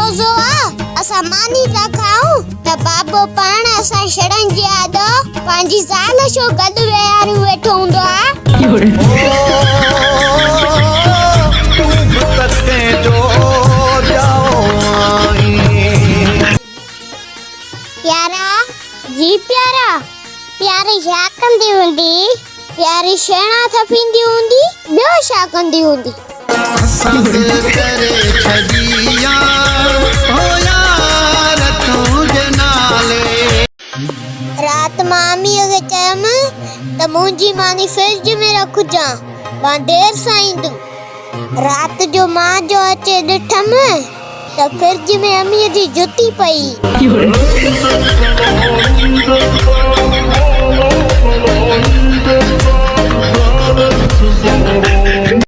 रोज़ो असां मानी था खाऊं त बाबो पाण असां छड़नि जी आदो पंहिंजी ज़ाल छो गॾु वेहारियूं वेठो हूंदो आहे प्यारा जी प्यारा प्यारी छा कंदी हूंदी प्यारी छेणा थफींदी हूंदी ॿियो छा कंदी हूंदी रात मामीअ खे चयमि त मुंहिंजी मानी फ्रिज में रखजां मां देर सां ईंदुमि रात जो मां जो अचे ॾिठमि त फ्रिज में अमीअ जी जुती पई